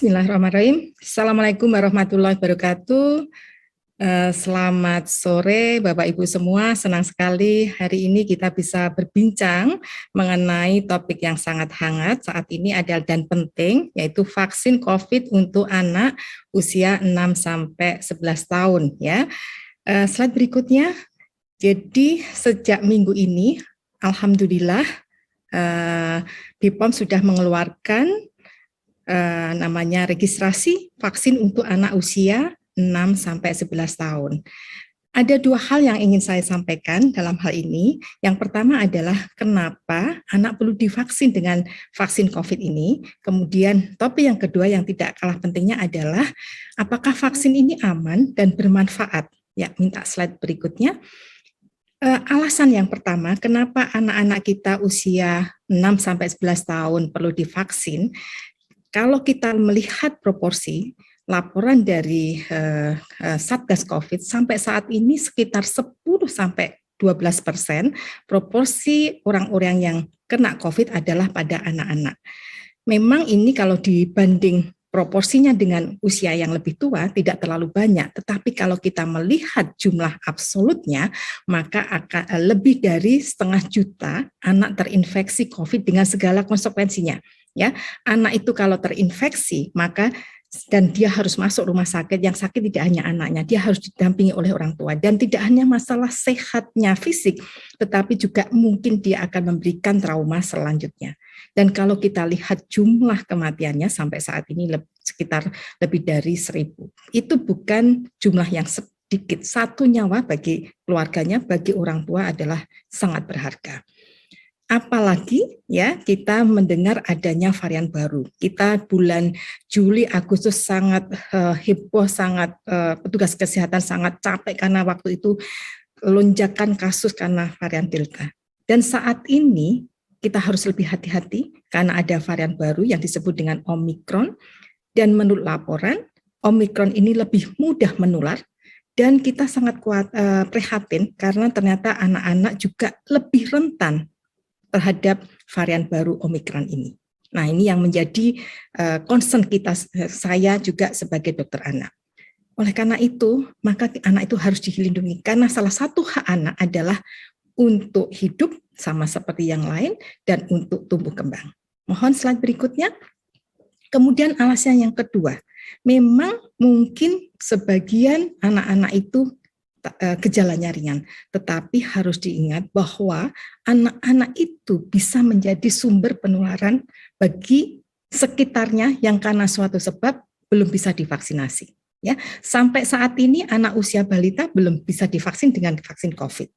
Bismillahirrahmanirrahim. Assalamualaikum warahmatullahi wabarakatuh. Selamat sore Bapak Ibu semua, senang sekali hari ini kita bisa berbincang mengenai topik yang sangat hangat saat ini adalah dan penting, yaitu vaksin COVID untuk anak usia 6-11 tahun. Ya. Slide berikutnya, jadi sejak minggu ini, Alhamdulillah, BPOM sudah mengeluarkan namanya registrasi vaksin untuk anak usia 6-11 tahun. Ada dua hal yang ingin saya sampaikan dalam hal ini. Yang pertama adalah kenapa anak perlu divaksin dengan vaksin COVID ini. Kemudian topik yang kedua yang tidak kalah pentingnya adalah apakah vaksin ini aman dan bermanfaat. Ya, minta slide berikutnya. Alasan yang pertama, kenapa anak-anak kita usia 6-11 tahun perlu divaksin. Kalau kita melihat proporsi laporan dari Satgas COVID sampai saat ini sekitar 10-12% proporsi orang-orang yang kena COVID adalah pada anak-anak. Memang ini kalau dibanding proporsinya dengan usia yang lebih tua tidak terlalu banyak, tetapi kalau kita melihat jumlah absolutnya, maka akan lebih dari 500 juta anak terinfeksi COVID dengan segala konsekuensinya. Ya, anak itu kalau terinfeksi maka dan dia harus masuk rumah sakit, yang sakit tidak hanya anaknya, dia harus didampingi oleh orang tua, dan tidak hanya masalah sehatnya fisik, tetapi juga mungkin dia akan memberikan trauma selanjutnya. Dan kalau kita lihat jumlah kematiannya sampai saat ini sekitar lebih dari 1.000. Itu bukan jumlah yang sedikit, satu nyawa bagi keluarganya, bagi orang tua adalah sangat berharga. Apalagi ya kita mendengar adanya varian baru. Kita bulan Juli Agustus sangat heboh, sangat petugas kesehatan sangat capek karena waktu itu lonjakan kasus karena varian Delta. Dan saat ini kita harus lebih hati-hati karena ada varian baru yang disebut dengan Omikron, dan menurut laporan Omikron ini lebih mudah menular. Dan kita sangat prihatin karena ternyata anak-anak juga lebih rentan terhadap varian baru Omikron ini. Nah, ini yang menjadi concern kita, saya juga sebagai dokter anak. Oleh karena itu, maka anak itu harus dilindungi karena salah satu hak anak adalah untuk hidup sama seperti yang lain dan untuk tumbuh kembang. Mohon slide berikutnya. Kemudian alasan yang kedua, memang mungkin sebagian anak-anak itu gejalanya ringan, tetapi harus diingat bahwa anak-anak itu bisa menjadi sumber penularan bagi sekitarnya yang karena suatu sebab belum bisa divaksinasi. Ya, sampai saat ini anak usia balita belum bisa divaksin dengan vaksin COVID.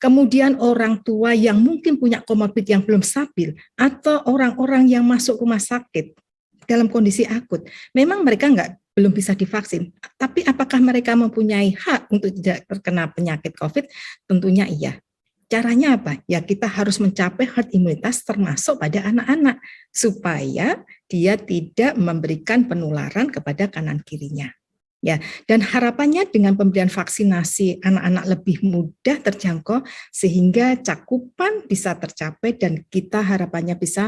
Kemudian orang tua yang mungkin punya komorbid yang belum stabil atau orang-orang yang masuk rumah sakit dalam kondisi akut, memang mereka belum bisa divaksin. Tapi apakah mereka mempunyai hak untuk tidak terkena penyakit COVID? Tentunya iya. Caranya apa? Ya kita harus mencapai herd imunitas termasuk pada anak-anak supaya dia tidak memberikan penularan kepada kanan kirinya. Ya, dan harapannya dengan pemberian vaksinasi anak-anak lebih mudah terjangkau sehingga cakupan bisa tercapai dan kita harapannya bisa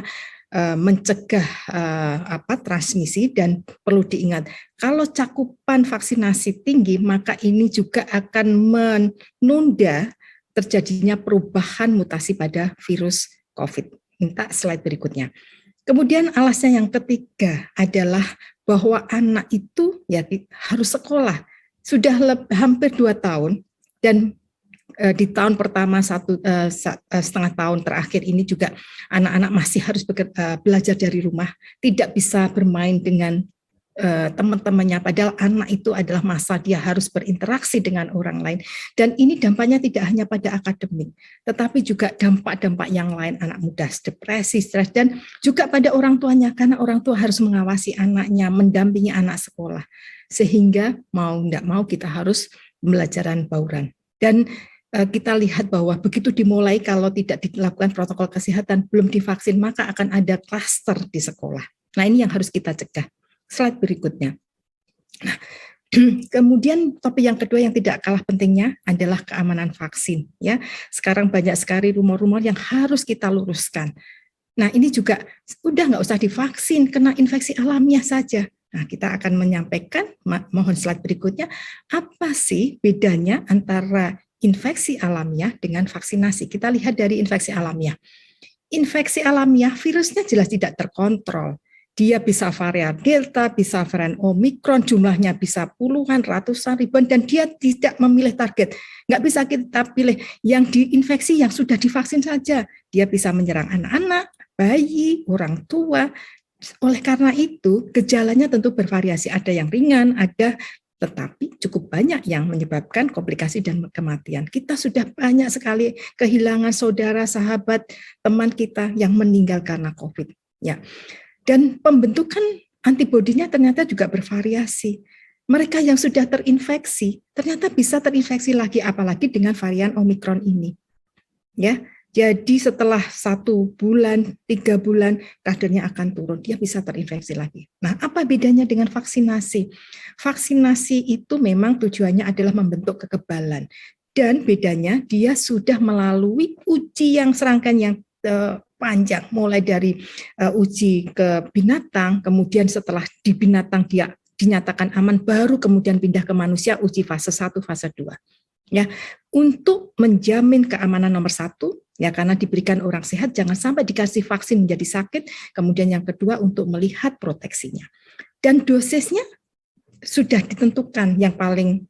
mencegah transmisi. Dan perlu diingat kalau cakupan vaksinasi tinggi maka ini juga akan menunda terjadinya perubahan mutasi pada virus COVID. Minta slide berikutnya. Kemudian alasan yang ketiga adalah bahwa anak itu ya harus sekolah sudah hampir 2 tahun dan di tahun pertama 1,5 tahun terakhir ini juga anak-anak masih harus belajar dari rumah, tidak bisa bermain dengan teman-temannya, padahal anak itu adalah masa dia harus berinteraksi dengan orang lain. Dan ini dampaknya tidak hanya pada akademik, tetapi juga dampak-dampak yang lain, anak mudah depresi, stres, dan juga pada orang tuanya, karena orang tua harus mengawasi anaknya, mendampingi anak sekolah, sehingga mau tidak mau kita harus pembelajaran bauran. Dan kita lihat bahwa begitu dimulai kalau tidak dilakukan protokol kesehatan, belum divaksin, maka akan ada klaster di sekolah. Nah, ini yang harus kita cegah. Slide berikutnya. Nah, kemudian topik yang kedua yang tidak kalah pentingnya adalah keamanan vaksin. Ya, sekarang banyak sekali rumor-rumor yang harus kita luruskan. Nah, ini juga udah nggak usah divaksin, kena infeksi alamiah saja. Nah, kita akan menyampaikan, mohon slide berikutnya, apa sih bedanya antara infeksi alamiah dengan vaksinasi. Kita lihat dari infeksi alamiah. Infeksi alamiah, virusnya jelas tidak terkontrol. Dia bisa varian Delta, bisa varian Omikron, jumlahnya bisa puluhan, ratusan, ribuan, dan dia tidak memilih target. Nggak bisa kita pilih yang diinfeksi, yang sudah divaksin saja. Dia bisa menyerang anak-anak, bayi, orang tua. Oleh karena itu, gejalanya tentu bervariasi. Ada yang ringan, ada tetapi cukup banyak yang menyebabkan komplikasi dan kematian. Kita sudah banyak sekali kehilangan saudara, sahabat, teman kita yang meninggal karena COVID. Ya. Dan pembentukan antibodinya ternyata juga bervariasi. Mereka yang sudah terinfeksi ternyata bisa terinfeksi lagi, apalagi dengan varian Omikron ini. Ya, jadi setelah 1 bulan, 3 bulan, kadarnya akan turun, dia bisa terinfeksi lagi. Nah, apa bedanya dengan vaksinasi? Vaksinasi itu memang tujuannya adalah membentuk kekebalan. Dan bedanya dia sudah melalui uji yang serangkaian yang panjang, mulai dari uji ke binatang, kemudian setelah di binatang dia dinyatakan aman, baru kemudian pindah ke manusia, uji fase 1, fase 2. Ya, untuk menjamin keamanan nomor 1, ya karena diberikan orang sehat, jangan sampai dikasih vaksin menjadi sakit. Kemudian yang kedua untuk melihat proteksinya. Dan dosisnya sudah ditentukan yang paling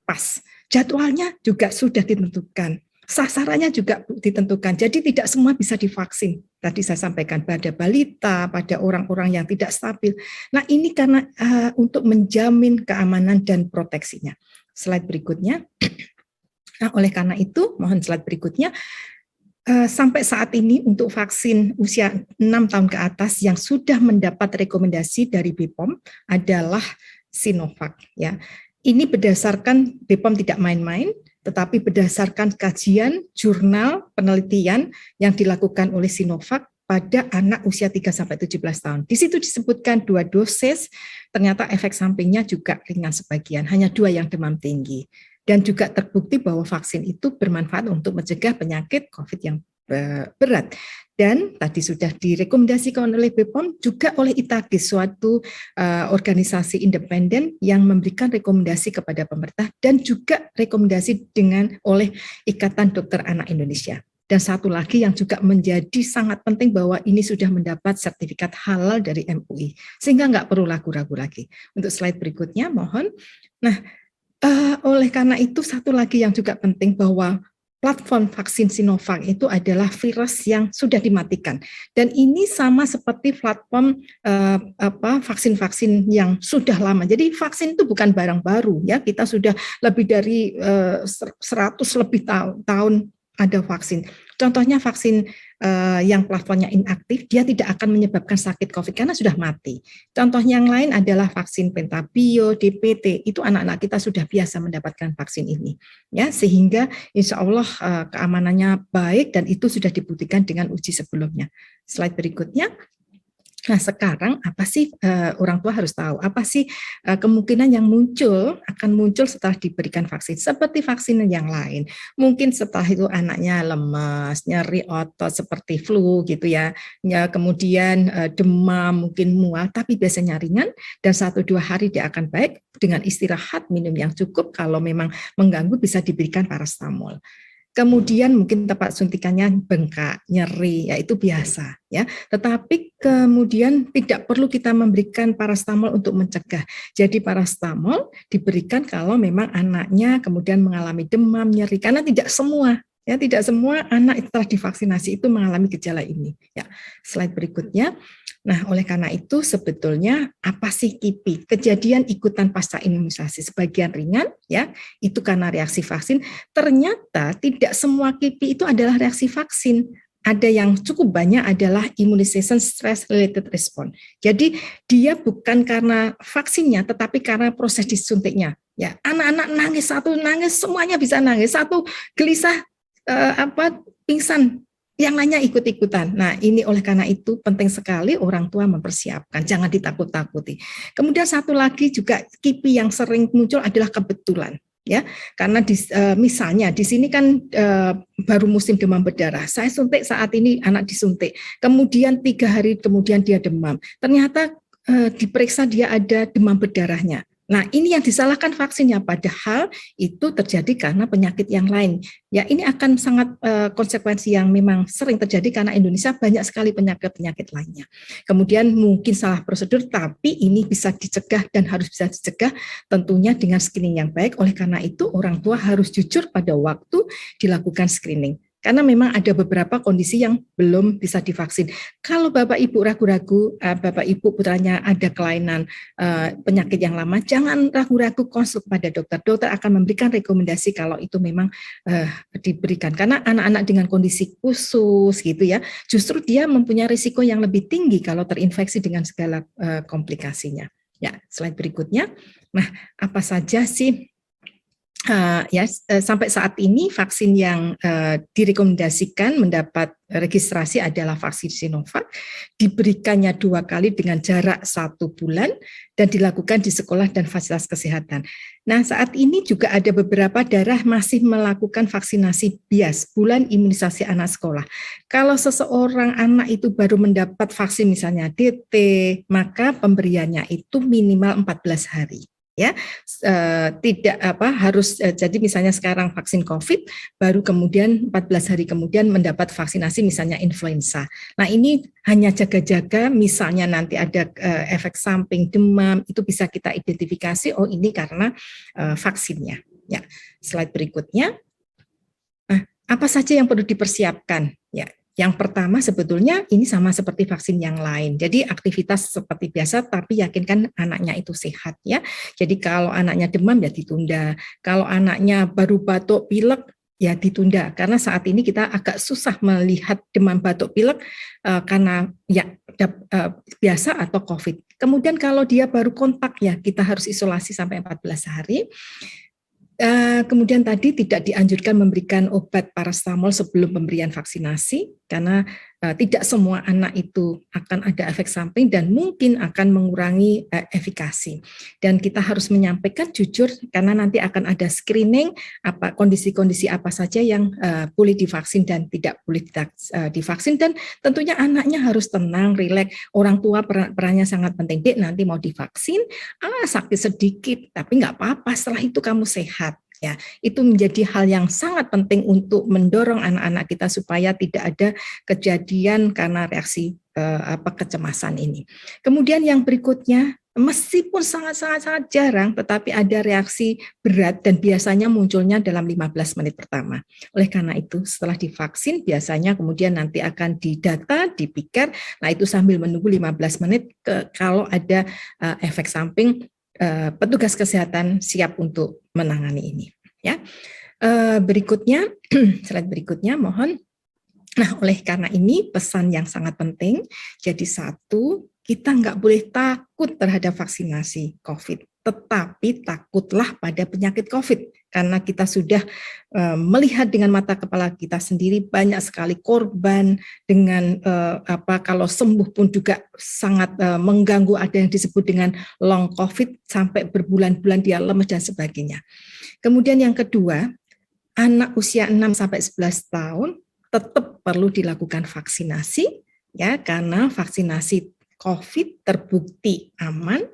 pas. Jadwalnya juga sudah ditentukan. Sasarannya juga ditentukan. Jadi tidak semua bisa divaksin. Tadi saya sampaikan pada balita, pada orang-orang yang tidak stabil. Nah, ini karena untuk menjamin keamanan dan proteksinya. Slide berikutnya. Nah, oleh karena itu, mohon slide berikutnya. Sampai saat ini untuk vaksin usia 6 tahun ke atas yang sudah mendapat rekomendasi dari BPOM adalah Sinovac. Ya, ini berdasarkan BPOM tidak main-main, tetapi berdasarkan kajian jurnal penelitian yang dilakukan oleh Sinovac pada anak usia 3-17 tahun. Di situ disebutkan 2 dosis, ternyata efek sampingnya juga ringan sebagian, hanya 2 yang demam tinggi. Dan juga terbukti bahwa vaksin itu bermanfaat untuk mencegah penyakit COVID yang berat. Dan tadi sudah direkomendasikan oleh BPOM, juga oleh ITAGI, suatu organisasi independen yang memberikan rekomendasi kepada pemerintah, dan juga rekomendasi oleh Ikatan Dokter Anak Indonesia. Dan satu lagi yang juga menjadi sangat penting bahwa ini sudah mendapat sertifikat halal dari MUI, sehingga nggak perlu ragu-ragu lagi. Untuk slide berikutnya, mohon. Nah, oleh karena itu satu lagi yang juga penting bahwa platform vaksin Sinovac itu adalah virus yang sudah dimatikan, dan ini sama seperti platform vaksin-vaksin yang sudah lama. Jadi vaksin itu bukan barang baru, ya, kita sudah lebih dari 100 lebih tahun ada vaksin. Contohnya vaksin yang platformnya inaktif, dia tidak akan menyebabkan sakit COVID karena sudah mati. Contoh yang lain adalah vaksin Pentabio, DPT, itu anak-anak kita sudah biasa mendapatkan vaksin ini, ya, sehingga insya Allah keamanannya baik, dan itu sudah dibuktikan dengan uji sebelumnya. Slide berikutnya. Nah, sekarang apa sih orang tua harus tahu? Apa sih kemungkinan yang akan muncul setelah diberikan vaksin? Seperti vaksin yang lain. Mungkin setelah itu anaknya lemas, nyeri otot seperti flu gitu ya. Kemudian demam, mungkin mual, tapi biasanya ringan, dan 1-2 hari dia akan baik dengan istirahat, minum yang cukup. Kalau memang mengganggu bisa diberikan paracetamol. Kemudian mungkin tempat suntikannya bengkak, nyeri, ya itu biasa, ya. Tetapi kemudian tidak perlu kita memberikan paracetamol untuk mencegah. Jadi paracetamol diberikan kalau memang anaknya kemudian mengalami demam, nyeri, karena tidak semua anak setelah divaksinasi itu mengalami gejala ini. Ya, slide berikutnya. Nah, oleh karena itu sebetulnya apa sih KIPI? Kejadian ikutan pasca imunisasi sebagian ringan, ya, itu karena reaksi vaksin. Ternyata tidak semua KIPI itu adalah reaksi vaksin. Ada yang cukup banyak adalah immunization stress related response. Jadi dia bukan karena vaksinnya, tetapi karena proses disuntiknya. Ya, anak-anak nangis, semuanya bisa nangis. Satu gelisah pingsan, yang lainnya ikut-ikutan. Nah, ini oleh karena itu penting sekali orang tua mempersiapkan, jangan ditakut-takuti. Kemudian satu lagi juga KIPI yang sering muncul adalah kebetulan, ya, karena misalnya di sini kan baru musim demam berdarah. Saya suntik saat ini, anak disuntik, kemudian 3 hari kemudian dia demam. Ternyata diperiksa dia ada demam berdarahnya. Nah, ini yang disalahkan vaksinnya, padahal itu terjadi karena penyakit yang lain. Ya, ini akan sangat konsekuensi yang memang sering terjadi karena Indonesia banyak sekali penyakit-penyakit lainnya. Kemudian mungkin salah prosedur, tapi ini bisa dicegah dan harus bisa dicegah tentunya dengan screening yang baik. Oleh karena itu, orang tua harus jujur pada waktu dilakukan screening. Karena memang ada beberapa kondisi yang belum bisa divaksin. Kalau Bapak Ibu ragu-ragu, Bapak Ibu putranya ada kelainan penyakit yang lama, jangan ragu-ragu konsul kepada dokter. Dokter akan memberikan rekomendasi kalau itu memang diberikan. Karena anak-anak dengan kondisi khusus gitu ya, justru dia mempunyai risiko yang lebih tinggi kalau terinfeksi dengan segala komplikasinya. Ya, slide berikutnya. Nah, apa saja sih sampai saat ini vaksin yang direkomendasikan mendapat registrasi adalah vaksin Sinovac, diberikannya 2 kali dengan jarak 1 bulan dan dilakukan di sekolah dan fasilitas kesehatan. Nah, saat ini juga ada beberapa daerah masih melakukan vaksinasi bias, bulan imunisasi anak sekolah. Kalau seseorang anak itu baru mendapat vaksin misalnya DT, maka pemberiannya itu minimal 14 hari. Ya, tidak harus jadi misalnya sekarang vaksin COVID baru kemudian 14 hari kemudian mendapat vaksinasi misalnya influenza. Nah, ini hanya jaga-jaga misalnya nanti ada efek samping demam, itu bisa kita identifikasi oh ini karena vaksinnya. Ya, slide berikutnya. Nah, apa saja yang perlu dipersiapkan? Ya, yang pertama sebetulnya ini sama seperti vaksin yang lain. Jadi aktivitas seperti biasa tapi yakinkan anaknya itu sehat ya. Jadi kalau anaknya demam ya ditunda. Kalau anaknya baru batuk pilek ya ditunda karena saat ini kita agak susah melihat demam batuk pilek karena ya biasa atau COVID. Kemudian kalau dia baru kontak ya kita harus isolasi sampai 14 hari. Kemudian tadi tidak dianjurkan memberikan obat paracetamol sebelum pemberian vaksinasi karena tidak semua anak itu akan ada efek samping dan mungkin akan mengurangi efikasi. Dan kita harus menyampaikan jujur karena nanti akan ada screening apa kondisi-kondisi apa saja yang boleh divaksin dan tidak boleh divaksin dan tentunya anaknya harus tenang, rileks. Orang tua perannya sangat penting. Dek, nanti mau divaksin, sakit sedikit tapi nggak apa-apa. Setelah itu kamu sehat. Ya, itu menjadi hal yang sangat penting untuk mendorong anak-anak kita supaya tidak ada kejadian karena reaksi kecemasan ini. Kemudian yang berikutnya, meskipun sangat jarang, tetapi ada reaksi berat dan biasanya munculnya dalam 15 menit pertama. Oleh karena itu, setelah divaksin, biasanya kemudian nanti akan didata, dipikir, nah itu sambil menunggu 15 menit kalau ada efek samping, petugas kesehatan siap untuk menangani ini. Ya, berikutnya, slide berikutnya, mohon. Nah, oleh karena ini pesan yang sangat penting. Jadi satu, kita nggak boleh takut terhadap vaksinasi COVID, tetapi takutlah pada penyakit COVID karena kita sudah melihat dengan mata kepala kita sendiri banyak sekali korban dengan kalau sembuh pun juga sangat mengganggu, ada yang disebut dengan long COVID sampai berbulan-bulan dia lemes dan sebagainya. Kemudian yang kedua, anak usia 6 sampai 11 tahun tetap perlu dilakukan vaksinasi ya karena vaksinasi COVID terbukti aman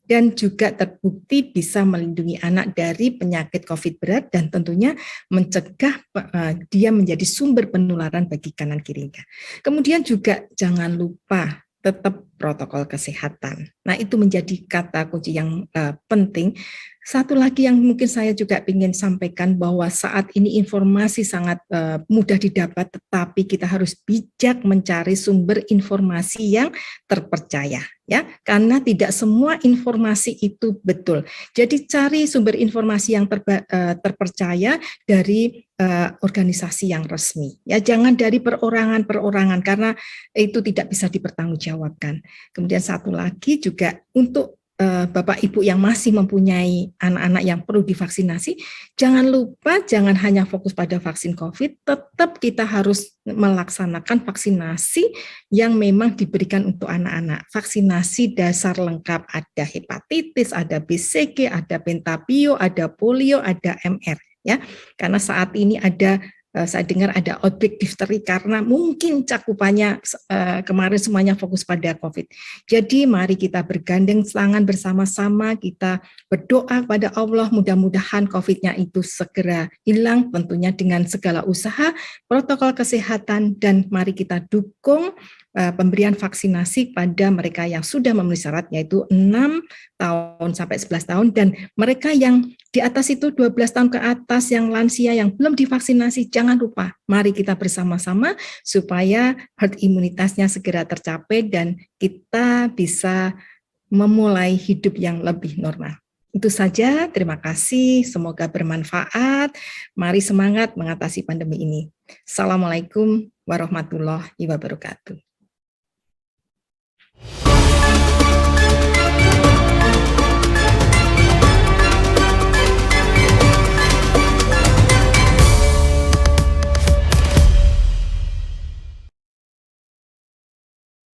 dan juga terbukti bisa melindungi anak dari penyakit COVID berat dan tentunya mencegah dia menjadi sumber penularan bagi kanan kirinya. Kemudian juga jangan lupa tetap protokol kesehatan. Nah, itu menjadi kata kunci yang penting. Satu lagi yang mungkin saya juga ingin sampaikan bahwa saat ini informasi sangat mudah didapat, tetapi kita harus bijak mencari sumber informasi yang terpercaya, ya, karena tidak semua informasi itu betul. Jadi cari sumber informasi yang terpercaya dari organisasi yang resmi, ya, jangan dari perorangan karena itu tidak bisa dipertanggungjawabkan. Kemudian satu lagi juga untuk Bapak Ibu yang masih mempunyai anak-anak yang perlu divaksinasi, jangan lupa jangan hanya fokus pada vaksin COVID, tetap kita harus melaksanakan vaksinasi yang memang diberikan untuk anak-anak. Vaksinasi dasar lengkap, ada hepatitis, ada BCG, ada pentabio, ada polio, ada MR. Ya, karena saat ini ada saya dengar ada outbreak difteri karena mungkin cakupannya kemarin semuanya fokus pada COVID. Jadi mari kita bergandeng tangan bersama-sama, kita berdoa kepada Allah, mudah-mudahan COVID-nya itu segera hilang, tentunya dengan segala usaha, protokol kesehatan, dan mari kita dukung pemberian vaksinasi pada mereka yang sudah memenuhi syarat, yaitu 6 tahun sampai 11 tahun, dan mereka yang di atas itu 12 tahun ke atas, yang lansia, yang belum divaksinasi, jangan lupa, mari kita bersama-sama supaya herd imunitasnya segera tercapai dan kita bisa memulai hidup yang lebih normal. Itu saja, terima kasih, semoga bermanfaat. Mari semangat mengatasi pandemi ini. Assalamualaikum warahmatullahi wabarakatuh.